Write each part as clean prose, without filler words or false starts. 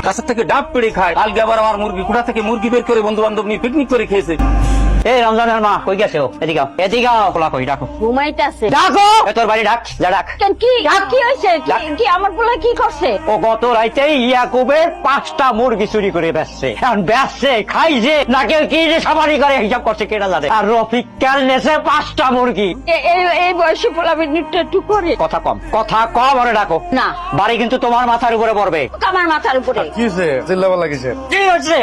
কাছের থেকে ডাব পেড়ে খায়। কালকে আবার আমার মুরগি কোথা থেকে মুরগি বের করে বন্ধু বান্ধব নিয়ে পিকনিক করে খেয়েছে। এই রমজানের মা কই গেছে ও? এদিকে আও, এদিকে আও। পোলা কই ডাকো, ঘুমাইতেছে। ডাকো। এ তোর বাড়ি ডাক, যা ডাক। কেন কি কি হয়েছে? কি আমার পোলা কি করছে? ও গত রাইতে ইয়াকুবের 5টা মুরগি চুরি করে বেচছে। এখন বেচছে, খাইছে নাকি কি যে সাবারি করে হিসাব করছে কেটা জানে। আর রফিক কাল নেছে 5টা মুরগি। এই বয়সে পোলা বিনিটা একটু করে। কথা কম আরে ডাকো না, বাড়ি কিন্তু তোমার মাথার উপরে পড়বে। আমার মাথার উপরে। কি হয়েছে? চিল্লাপাল্লা কিসের? কি হচ্ছে?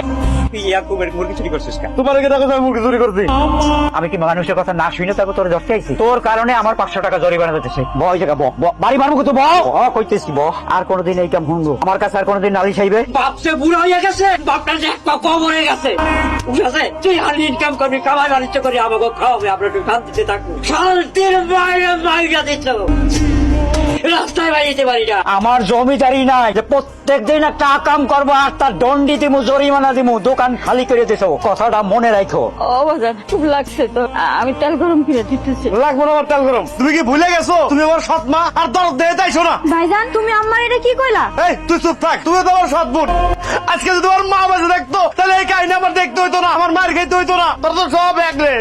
ইয়াকুবের মুরগি চুরি করছিস কেন? তোমার কি টাকা মুরগি চুরি করছি? আমি কি মানুষের কথা না শুনে তারপর তোর ধরতে আইছি? তোর কারণে আমার 500 টাকা জরিমানা দিতেছে। বয় জায়গা বাড়ি মারবো তো কইতেছি আর কোনোদিন এই কাম হুনবো? আমার কাছে আর কোনোদিন নালিশ আইবে? বাপসে বুড়া হয়ে গেছে, বাপটা যে একটা কম হয়ে গেছে। বুঝাছে তুই হালি ইনকাম করবি, কামাই বাণিজ্য করি, আমাকে খাওয়াবে, আমরা একটু শান্তিতে থাকবো। শান্তির বাইরে মাইরা দিচ্ছ, রাস্তায় বাইরে পারি না। আমার জমিদারি নাই যে প্রত্যেক দিন একটা কাম করবো আর তার দণ্ডি দিমু, জরিমানা দিমু, দোকান খালি করে দিছো। কথাটা মনে রাখো। ও বাজার খুব লাগছে তো, আমি তেল গরম করে দিতেছি। লাগবো না আমার তেল গরম। তুমি কি ভুলে গেছো তুমি আমার সৎ মা? আর দরদ দিয়ে তাইছো না? ভাইজান তুমি আমার এটা কি কইলা? এই তুই চুপ থাক, তুমি তো আমার সৎ বোন। আজকে যদি আমার মা বাজে দেখতো তাহলে এই কাহিনী আমার দেখতে হইতো না, আমার মার খাইতে হইতো না। তোর তো সব একলে।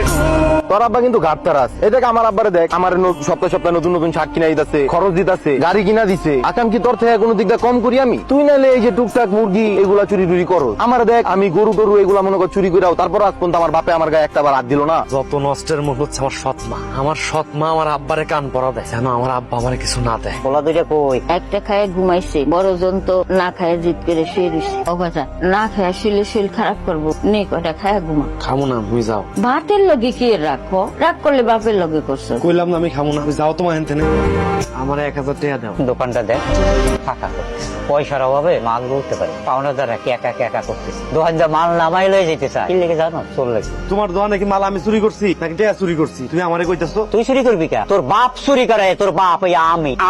তোর আব্বা কিন্তু ঘাটতারাস। এই দেখ আমার আব্বারে দেখ, আমার সপ্তাহে সপ্তাহে নতুন নতুন শাক কিনা দিতেছে, খরচ দিতেছে, গাড়ি কিনা দিছে। আকাম কি তোর থেকে কোনো দিকটা কম করি আমি? তুই নাইলে এই যে টুকটাক মুরগি এগুলা চুরি টুরি করো। আমার দেখ আমি গরু টরু এগুলা মনে কর চুরি করাও, তারপর আজ পর্যন্ত আমার বাপে আমার গায়ে একটা বার হাত দিল না। যত নষ্টের মুখ হচ্ছে আমার সৎ মা। আমার সৎ মা আমার আব্বারে কান পড়া দেয় যেন আমার আব্বা আমার কিছু না দেয়। বলা দুইটা কই? একটা খায় ঘুমাইছে, বড় জন তো না খায় জিদ করে শুয়ে রয়েছে। ও বাজার না খায় শুলে শরীর খারাপ করবো, নে কয়টা খায় ঘুমা। খামো না, তুমি যাও। ভাতের লগে কি রাখো? রাগ করলে বাপের লগে করছো। কইলাম না আমি খামো না, যাও তোমার হেন তেনে। আমার 1000 টাকা দাও। দোকানটা দেখ ফাঁকা করতেছে, পয়সার অভাবে মাল বলতে পারি। পাওনাদাররা একা করতেছে, দোকানদার মাল নামাই লয়ে যেতে চায়। কি লেগে জানো? চোর লেগে। তোমার দোকানে কি মাল আমি চুরি করছি নাকি টাকা চুরি করছি? তুমি আমারে কইতাছো? তুই চুরি করবি কে? তোর বাপ চুরি করে। তোর বাপ ওই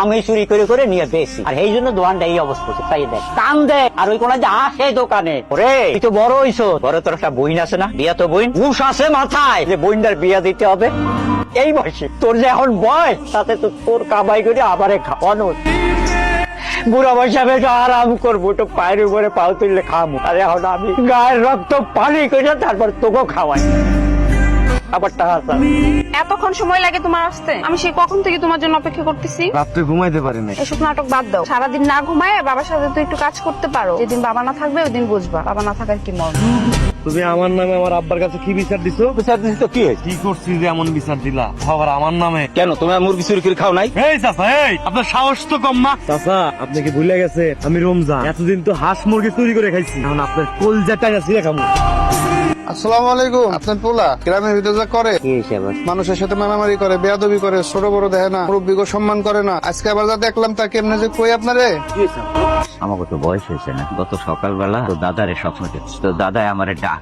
আমি চুরি করে নিয়ে বেশি। আর এই জন্য দোকানটা এই অবস্থা হচ্ছে। তাই দেখ কান দে। আর ওই কোনা যে আসে দোকানে, ওরে তুই তো বড় হইছো, বড় তোর একটা বইন আছে না? বিয়া তো বইন উস আছে মাথায় যে বইনটার বিয়া দিতে হবে এই বয়সে। তোর যে এখন বয়স, তাতে তো তোর কামাই করে আবারে খাওয়ানো। বুড়া বয়সে আমি আরাম করবো, তো পায়ের উপরে পাও তুললে খাবো। আর এখন আমি গায়ের রক্ত পানি করে তারপর তোকেও খাওয়াই। আবার টাকা এতক্ষণ সময় লাগে তোমার আসতে? আমি সেই কখন থেকে তোমার জন্য অপেক্ষা করতেছি। রাত্রে ঘুমাইতে পারি না। এসব নাটক বাদ দাও। সারাদিন না ঘুমায় বাবার সাথে তো একটু কাজ করতে পারো। যেদিন বাবা না থাকবে ওই দিন বুঝবা বাবা না থাকার কি মর্ম। তুমি আমার নামে আমার আব্বার কাছে কি বিচার দিছো? বিচার দিছি তো কি হয়েছে? কি করছি যে এমন বিচার দিলা আবার আমার নামে? কেন তুমি আর মুরগি চুরি করে খাও নাই? এই চাচা, এই আপনার সাহস তো কম না। চাচা আপনি কি ভুলে গেছে আমি রমজান এতদিন তো হাঁস মুরগি চুরি করে খাইছি, এখন আপনার কলজাটা ছিঁড়ে খামু। আসসালামু আলাইকুম। আপনার পোলা গ্রামের ভিতরে যা করে, মানুষের সাথে মারামারি করে, বেয়াদবি করে, ছোট বড় দেখে না, মুরব্বিকে সম্মান করে না। আজকে আবার যা দেখলাম তা কেমনে যে কই আপনারে। আমাকে তো বয়স হয়েছে না, গত সকালবেলা তো দাদারে স্বপ্ন দেখছি, তো দাদাই আমারে ডাক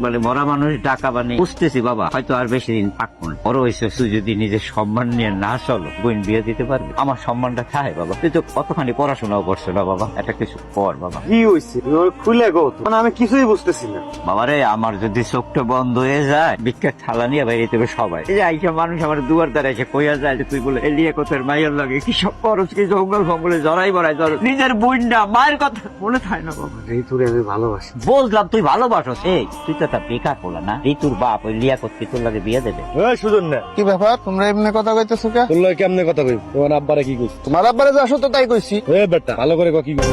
বলে মরা মানুষ ডাকা মানে বুঝতেছি বাবা হয়তো আর বেশি দিন থাকবো না। বড় হয়েছে তুই যদি নিজের সম্মান নিয়ে না চলো, বোন বিয়ে দিতে পারবি? আমার সম্মানটা খায় বাবা। তুই তো কতখানি পড়াশোনাও করছো না বাবা, একটা কিছু কর বাবা। কি হয়েছে খুলে গো, মানে আমি কিছুই বুঝতেছি না। বাবারে আমার যদি চোখটা বন্ধ হয়ে যায়, ভিক্ষার থালা নিয়ে বাইরে দেবে সবাই। এই যে আইসা মানুষ আমার দুয়ার দ্বারা এসে কইয়া যায় যে তুই বলে এলিয়ে কোথার মাইয়ের লাগে কি সব খরচ, কি জঙ্গল ফঙ্গলে জড়াই বড়াই ধরো, নিজের বোনটা মায়ের কথা মনে থাকে না বাবা। ঋতুরে আমি ভালোবাসি। বললাম তুই ভালোবাসো, এই তুই তো তা বেকার করলা না? ঋতুর বাপ ওই লিয়া করতে তোর লাগে বিয়ে দেবে। এই সুজন না, কি ব্যাপার তোমরা এমনি কথা কইতেছো কে? তোর লগে কেমনে কথা কই? তোমার আব্বারে কি কইছ? তোমার আব্বারে যা আসো তো তাই কইছি। এ বেটা ভালো করে কি কইছ?